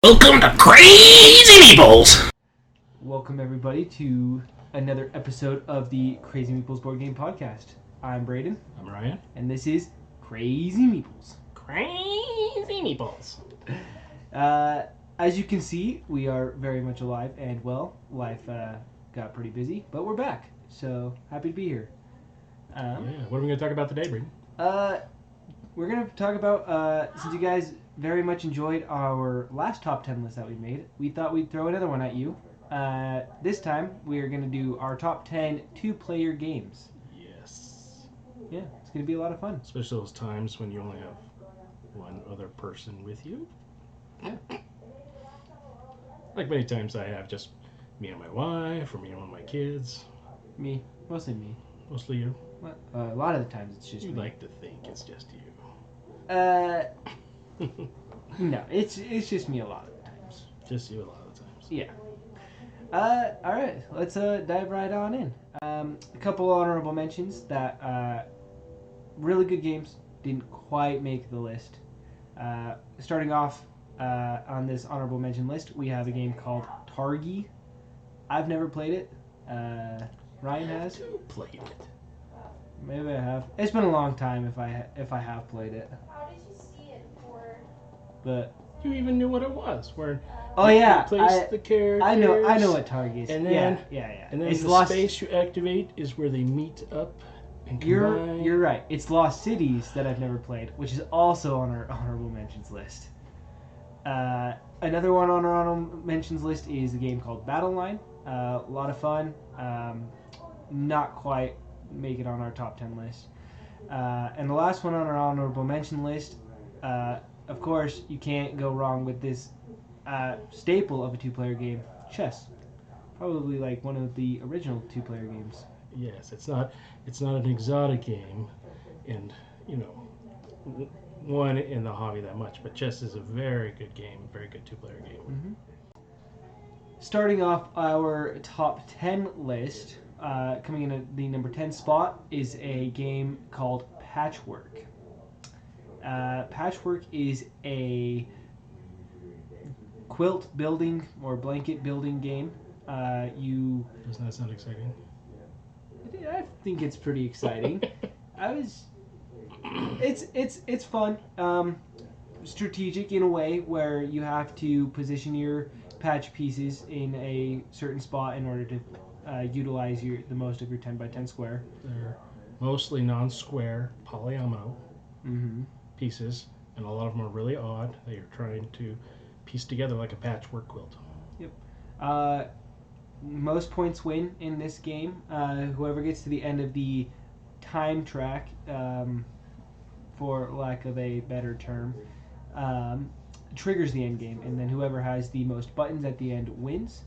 Welcome to Crazy Meeples! Welcome everybody to another episode of the Crazy Meeples board game podcast. I'm Braden. I'm Ryan. And this is Crazy Meeples. Crazy Meeples. As you can see, we are very much alive and well. Life got pretty busy, but we're back. So happy to be here. What are we going to talk about today, Braden? We're going to talk about, since you guys very much enjoyed our last top 10 list that we made, we thought we'd throw another one at you. This time, we're going to do our top 10 two-player games. Yes. Yeah, it's going to be a lot of fun. Especially those times when you only have one other person with you. Yeah. Like many times I have just me and my wife, or me and one of my kids. Me. Mostly me. Mostly you. Well, a lot of the times it's just You me. like to think it's just you. No, it's just me a lot of the times. Just you a lot of the times. Yeah. All right, let's dive right on in. A couple honorable mentions that really good games didn't quite make the list. Starting off on this honorable mention list, we have a game called Targi. I've never played it. Ryan has. You played it. Maybe I have. It's been a long time if I have played it. How did you see it for? But You even knew what it was. Where oh you yeah, place the characters. I know what Targi is. And then, yeah. And then it's the space you activate is where they meet up and combine. You're right. It's Lost Cities that I've never played, which is also on our honorable mentions list. Another one on our honorable mentions list is a game called Battle Line. A lot of fun. Not quite make it on our top 10 list. And the last one on our honorable mention list, of course, you can't go wrong with this staple of a two-player game, chess. Probably like one of the original two-player games. Yes, it's not an exotic game, and one in the hobby that much. But chess is a very good game, very good two-player game. Mm-hmm. Starting off our top 10 list, coming in at the number 10 spot is a game called Patchwork. Patchwork is a quilt building or blanket building game. Doesn't that sound exciting? I think it's pretty exciting. It's fun. Strategic in a way where you have to position your patch pieces in a certain spot in order to utilize the most of your 10 by 10 square. They're mostly non-square polyomino pieces, and a lot of them are really odd that you're trying to piece together like a patchwork quilt. Yep. Most points win in this game. Whoever gets to the end of the time track, for lack of a better term, triggers the end game, and then whoever has the most buttons at the end wins.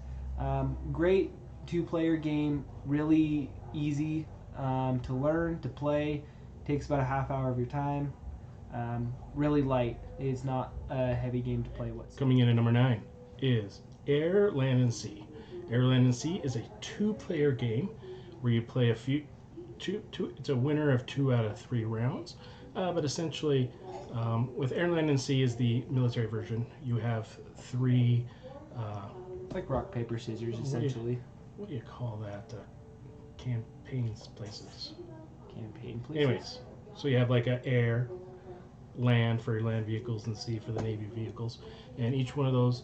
Great two-player game, really easy to learn, to play. Takes about a half hour of your time. Really light. It's not a heavy game to play whatsoever. Coming in at number 9 is Air, Land, and Sea. Air, Land, and Sea is a two-player game where you play it's a winner of 2 out of 3 rounds. But essentially, with Air, Land, and Sea is the military version. You have 3... like rock, paper, scissors, essentially. What do you call that? Campaigns places. Campaign places. Anyways, so you have like a air, land for your land vehicles, and sea for the navy vehicles. And each one of those,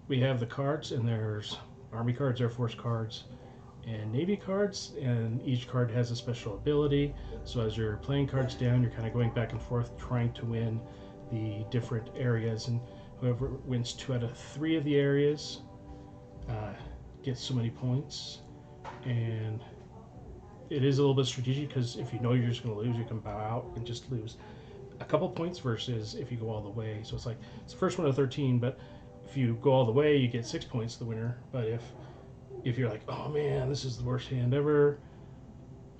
we have the cards, and there's Army cards, Air Force cards, and Navy cards, and each card has a special ability. So as you're playing cards down, you're kind of going back and forth trying to win the different areas, and whoever wins 2 out of 3 of the areas gets so many points. And it is a little bit strategic, because if you know you're just going to lose, you can bow out and just lose a couple points, versus if you go all the way. So it's like, it's the first one of 13, but if you go all the way, you get 6 points, the winner. But if you're like, oh man, this is the worst hand ever,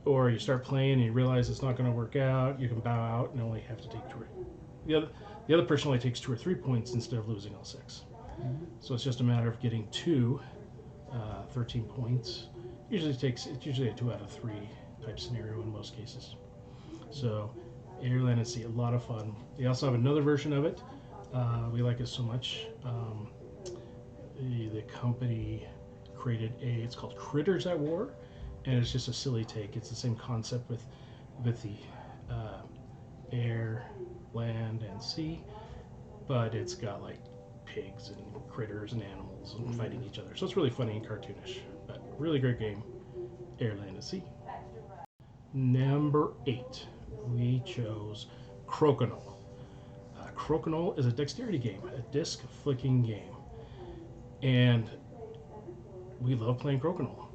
or you start playing and you realize it's not going to work out, you can bow out and only have to take 2. The other person only takes 2 or 3 points instead of losing all 6. Mm-hmm. So it's just a matter of getting 13 points. It's usually a 2 out of 3 type scenario in most cases. So Air, Land, and Sea, a lot of fun. They also have another version of it We like it so much. The company created it's called Critters at War, and it's just a silly take. It's the same concept with the air, land, and sea, but it's got like pigs and critters and animals and fighting each other. So it's really funny and cartoonish, but really great game. Air, land, and sea. Number 8, we chose Crokinole. Crokinole is a dexterity game, a disc flicking game, and we love playing Crokinole.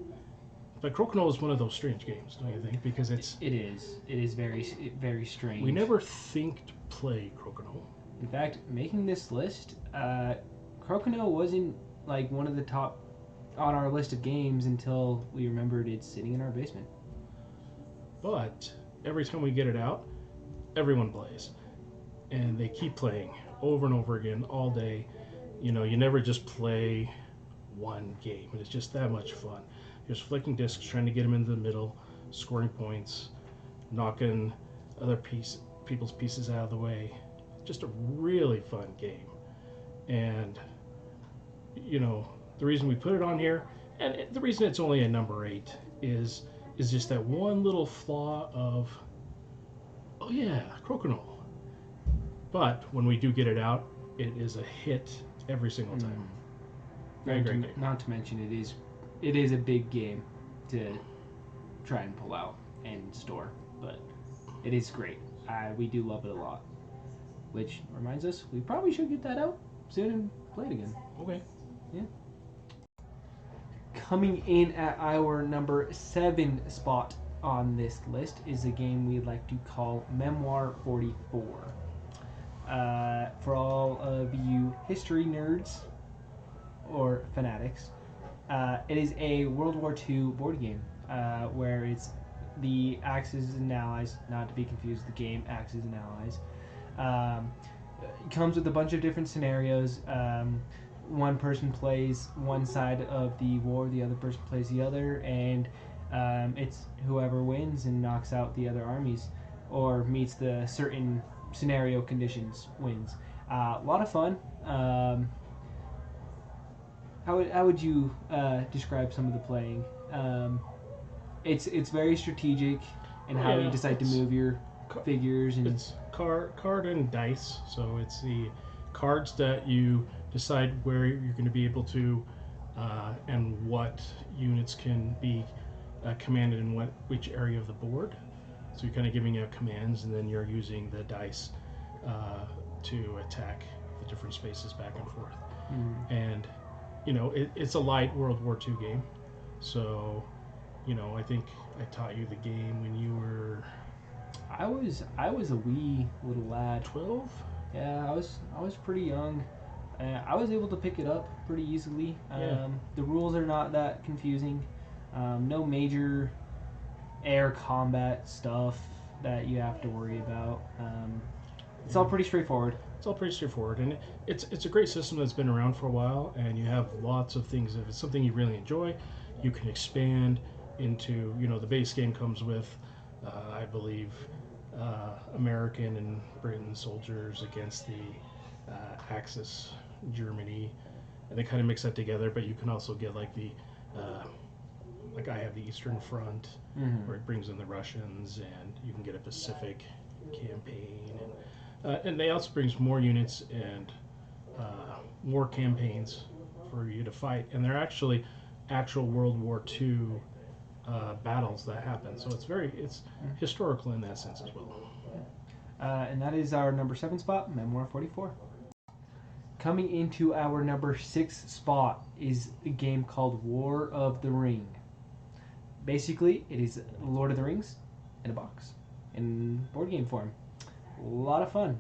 But Crokinole is one of those strange games, don't you think? Because It is. It is very strange. we never think to play Crokinole. In fact, making this list, Crokinole wasn't like one of the top on our list of games until we remembered it's sitting in our basement. But every time we get it out, everyone plays. And they keep playing over and over again all day. You know, you never just play one game. And it's just that much fun. You're just flicking discs, trying to get them into the middle, scoring points, knocking other people's pieces out of the way. Just a really fun game. And, you know, the reason we put it on here, and the reason it's only a number 8 is just that one little flaw of, oh yeah, Crokinole. But when we do get it out, it is a hit every single time. Very great game. Not to mention it is a big game to try and pull out and store, but it is great. We do love it a lot. Which reminds us, we probably should get that out soon and play it again. Okay. Yeah. Coming in at our number 7 spot on this list is a game we'd like to call Memoir 44. For all of you history nerds or fanatics, it is a World War II board game where it's the Axis and Allies, not to be confused with the game Axis and Allies. It comes with a bunch of different scenarios. One person plays one side of the war, the other person plays the other, and it's whoever wins and knocks out the other armies or meets the certain scenario conditions wins. A lot of fun. How would you describe some of the playing? It's very strategic in how you decide to move your figures, and it's card and dice. So it's the cards that you decide where you're going to be able to and what units can be commanded in which area of the board. So you're kind of giving out commands, and then you're using the dice to attack the different spaces back and forth. And you know, it's a light World War II game. So, you know, I think I taught you the game when you were. I was a wee little lad. 12? Yeah, I was pretty young. I was able to pick it up pretty easily. The rules are not that confusing. No major air combat stuff that you have to worry about. It's all pretty straightforward. It's all pretty straightforward, and it's a great system that's been around for a while, and you have lots of things. If it's something you really enjoy, you can expand into, you know, the base game comes with, I believe, American and Britain soldiers against the Axis Germany, and they kind of mix that together. But you can also get like the like I have the Eastern Front, where it brings in the Russians, and you can get a Pacific campaign, and they also brings more units and more campaigns for you to fight, and they're actually actual World War II battles that happen. So it's historical in that sense as well. And that is our number 7 spot, Memoir 44. Coming into our number 6 spot is a game called War of the Ring. Basically, it is Lord of the Rings in a box, in board game form. A lot of fun.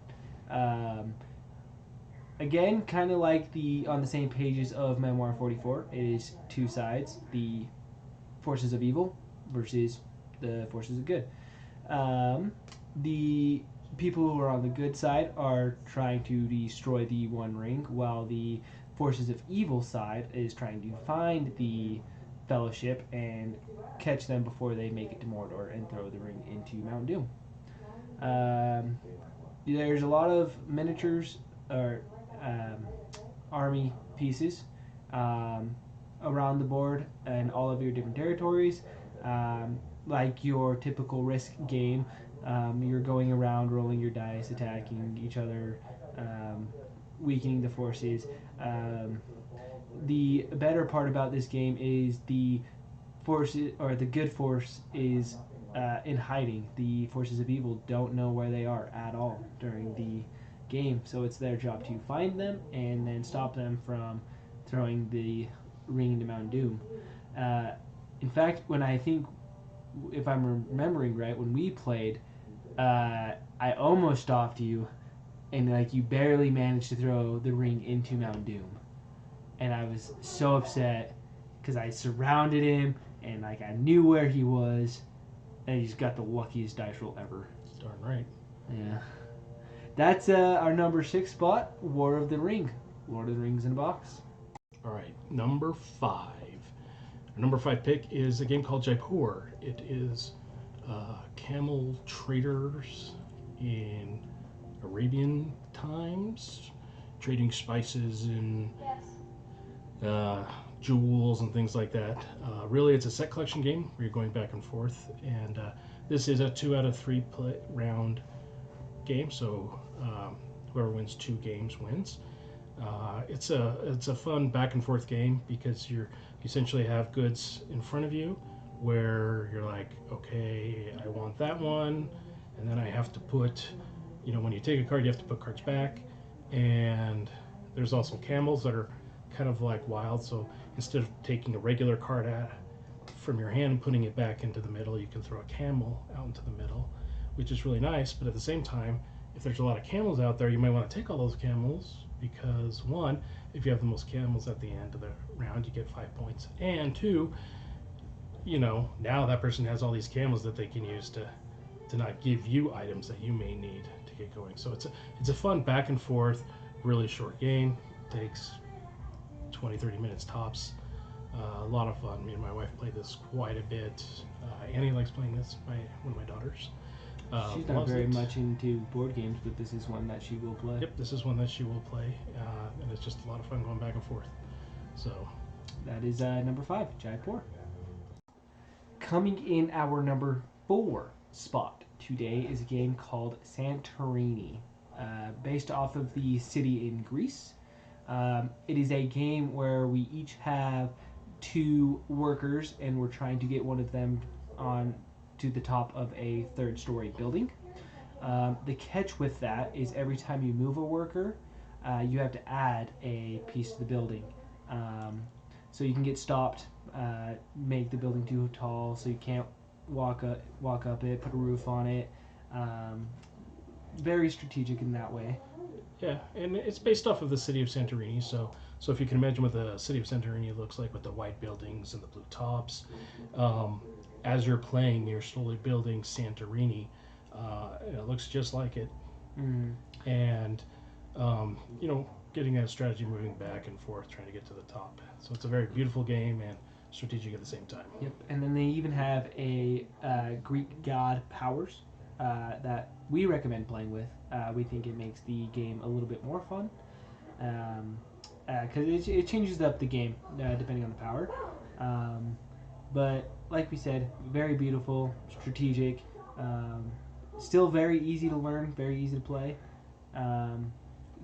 Again, kind of like on the same pages of Memoir 44, it is two sides: the forces of evil versus the forces of good. The people who are on the good side are trying to destroy the One Ring, while the forces of evil side is trying to find the Fellowship and catch them before they make it to Mordor and throw the ring into Mount Doom. There's a lot of miniatures or army pieces around the board and all of your different territories. Like your typical Risk game, you're going around rolling your dice, attacking each other, weakening the forces. The better part about this game is the forces, or the good force, is in hiding. The forces of evil don't know where they are at all during the game, so it's their job to find them and then stop them from throwing the ring into Mount Doom. In fact, when I think, if I'm remembering right, when we played, I almost stopped you, and like you barely managed to throw the ring into Mount Doom, and I was so upset because I surrounded him and like I knew where he was, and he's got the luckiest dice roll ever. Darn right. Yeah. That's our number 6 spot, War of the Ring. Lord of the Rings in a box. All right, number 5. Our number 5 pick is a game called Jaipur. It is camel traders in Arabian times, trading spices and Yes. jewels and things like that. Really, it's a set collection game where you're going back and forth, and this is a 2 out of 3 round game. So whoever wins 2 games wins. It's a fun back and forth game because you essentially have goods in front of you where you're like, okay, I want that one, and then I have to put, when you take a card, you have to put cards back, and there's also camels that are kind of like wild. So instead of taking a regular card from your hand and putting it back into the middle, you can throw a camel out into the middle, which is really nice. But at the same time, if there's a lot of camels out there, you might want to take all those camels because, one, if you have the most camels at the end of the round, you get 5 points, and 2, now that person has all these camels that they can use to not give you items that you may need to get going. So it's a fun back and forth, really short game. Takes 20-30 minutes tops. A lot of fun. Me and my wife play this quite a bit. Annie likes playing this. One of my daughters. She's not very much into board games, but this is one that she will play. Yep, this is one that she will play, and it's just a lot of fun going back and forth. So that is number 5, Jaipur. Coming in our number 4 spot today is a game called Santorini, based off of the city in Greece. It is a game where we each have 2 workers, and we're trying to get one of them on to the top of a 3rd-story building. The catch with that is every time you move a worker, you have to add a piece to the building. So you can get stopped, make the building too tall, so you can't walk up it, put a roof on it. Very strategic in that way. Yeah, and it's based off of the city of Santorini. So if you can imagine what the city of Santorini looks like with the white buildings and the blue tops, as you're playing, you're slowly building Santorini. And it looks just like it. Mm. And getting that strategy, moving back and forth, trying to get to the top. So it's a very beautiful game and strategic at the same time. Yep, and then they even have a Greek god powers that we recommend playing with. We think it makes the game a little bit more fun because it changes up the game depending on the power. But like we said, very beautiful, strategic, still very easy to learn, very easy to play.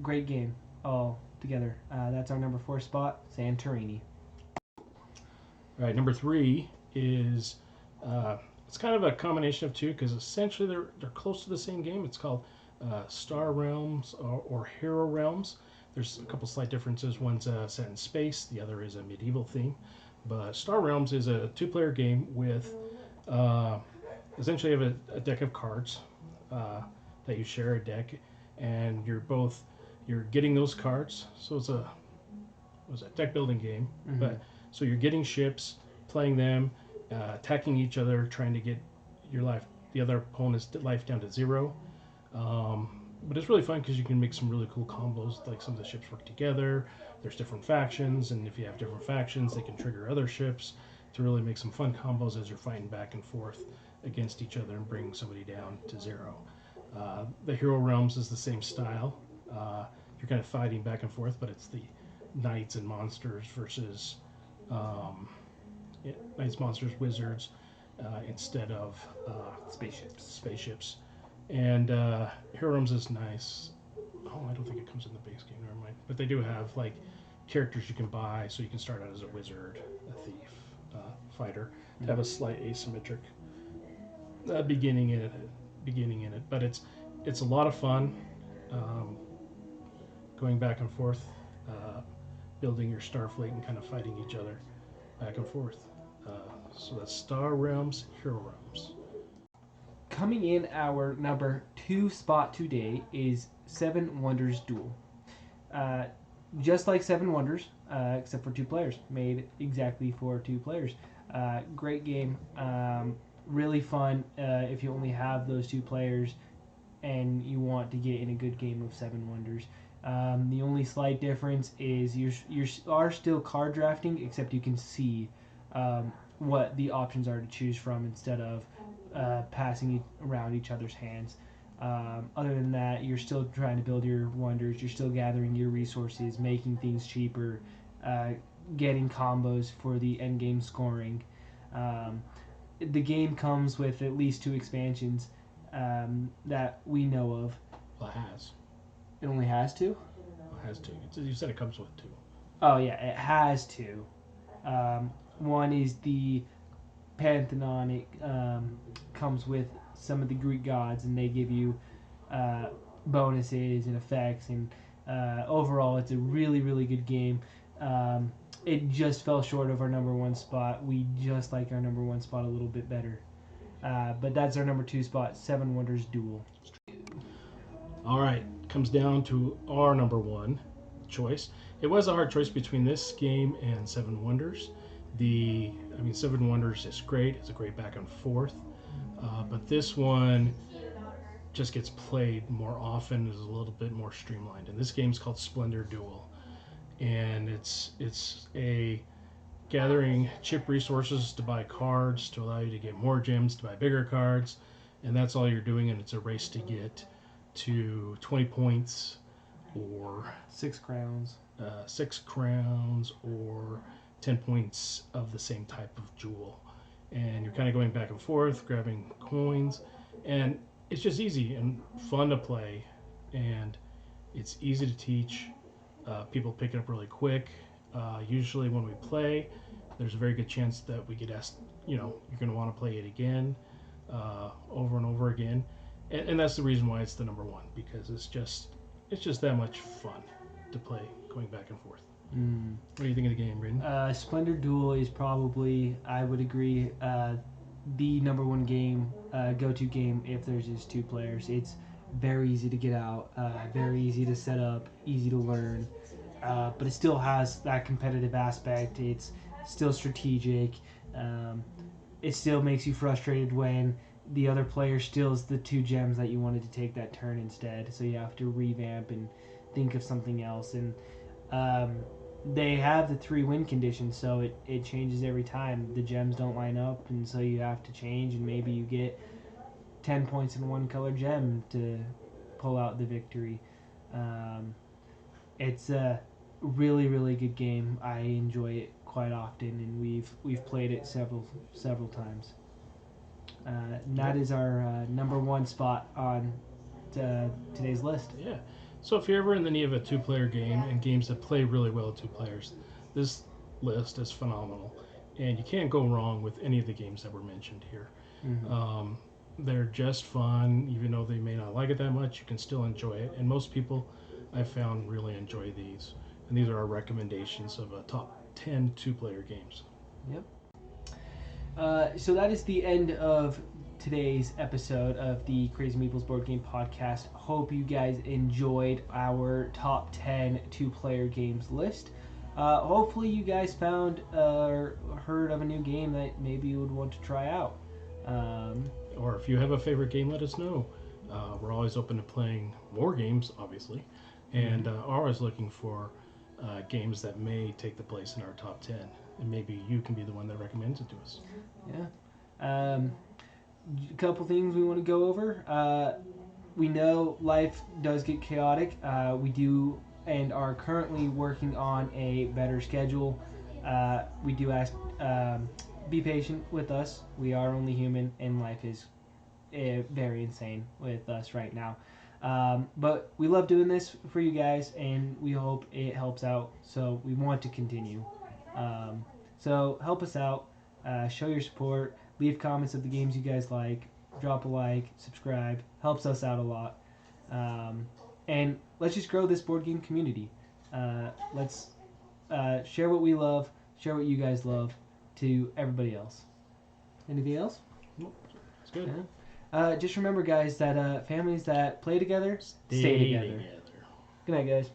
Great game all together. That's our number 4 spot, Santorini. All right, number 3 is it's kind of a combination of 2 because essentially they're close to the same game. It's called Star Realms or Hero Realms. There's a couple slight differences. One's set in space, the other is a medieval theme. But Star Realms is a 2-player game with essentially you have a deck of cards that you share a deck, and you're getting those cards. So it's a deck building game. Mm-hmm. But so you're getting ships, playing them, attacking each other, trying to get the other opponent's life down to 0. But it's really fun because you can make some really cool combos. Like some of the ships work together. There's different factions, and if you have different factions, they can trigger other ships to really make some fun combos as you're fighting back and forth against each other and bring somebody down to 0. The Hero Realms is the same style. you're kind of fighting back and forth, but it's the knights and monsters versus knights, monsters, wizards instead of spaceships. And Heroes is nice. Oh, I don't think it comes in the base game. Never mind. But they do have like characters you can buy, so you can start out as a wizard, a thief, fighter, to have a slight asymmetric beginning in it. But it's a lot of fun, going back and forth, building your Starfleet and kind of fighting each other back and forth. So that's Star Realms, Hero Realms. Coming in our number 2 spot today is Seven Wonders Duel. Just like Seven Wonders, except for 2 players, made exactly for 2 players. Great game, really fun if you only have those 2 players and you want to get in a good game of Seven Wonders. The only slight difference is you are still card drafting, except you can see what the options are to choose from instead of passing it around each other's hands. Other than that, you're still trying to build your wonders, you're still gathering your resources, making things cheaper, getting combos for the end game scoring. The game comes with at least 2 expansions that we know of. Well, it has. It only has 2? It has 2. You said it comes with 2. Oh yeah, it has 2. One is the Pantheonic, comes with some of the Greek gods, and they give you bonuses and effects, and overall it's a really, really good game. It just fell short of our number 1 spot. We just like our number 1 spot a little bit better. But that's our number 2 spot, Seven Wonders Duel. All right, comes down to our number 1 choice. It was a hard choice between this game and Seven Wonders. Seven Wonders is great. It's a great back and forth. But this one just gets played more often, is a little bit more streamlined. And this game's called Splendor Duel. And it's a gathering chip resources to buy cards to allow you to get more gems to buy bigger cards. And that's all you're doing, and it's a race to get to 20 points or 6 crowns. 6 crowns or 10 points of the same type of jewel. And you're kind of going back and forth, grabbing coins, and it's just easy and fun to play, and it's easy to teach. People pick it up really quick. Usually when we play, there's a very good chance that we get asked, you're going to want to play it again, over and over again. And that's the reason why it's the number 1, because it's just that much fun to play, going back and forth. What do you think of the game, Braden? Splendor Duel is probably, I would agree, the number 1 game, go-to game if there's just 2 players. It's very easy to get out, very easy to set up, easy to learn, but it still has that competitive aspect. It's still strategic. It still makes you frustrated when the other player steals the 2 gems that you wanted to take that turn instead, so you have to revamp and think of something else. And they have the 3 win condition, so it changes every time. The gems don't line up, and so you have to change, and maybe you get 10 points in one color gem to pull out the victory. It's a really, really good game. I enjoy it quite often, and we've played it several times. That is our number 1 spot on today's list. Yeah. So if you're ever in the need of a 2-player game and games that play really well with 2 players, this list is phenomenal, and you can't go wrong with any of the games that were mentioned here. Mm-hmm. They're just fun. Even though they may not like it that much, you can still enjoy it, and most people I've found really enjoy these. And these are our recommendations of a top 10 2-player games. Yep. So that is the end of today's episode of the Crazy Meeples Board Game Podcast. Hope you guys enjoyed our top 10 2-player games list. Hopefully you guys found or heard of a new game that maybe you would want to try out. Or if you have a favorite game, let us know. We're always open to playing more games, obviously, and always looking for games that may take the place in our top 10. And maybe you can be the one that recommends it to us. Yeah. A couple things we want to go over. We know life does get chaotic. We do and are currently working on a better schedule. We do ask, be patient with us. We are only human, and life is very insane with us right now. But we love doing this for you guys, and we hope it helps out. So we want to continue. So help us out. Show your support. Leave comments of the games you guys like. Drop a like. Subscribe. Helps us out a lot. And let's just grow this board game community. Let's share what we love. Share what you guys love to everybody else. Anything else? It's good. Yeah. Just remember, guys, that families that play together stay together. Good night, guys.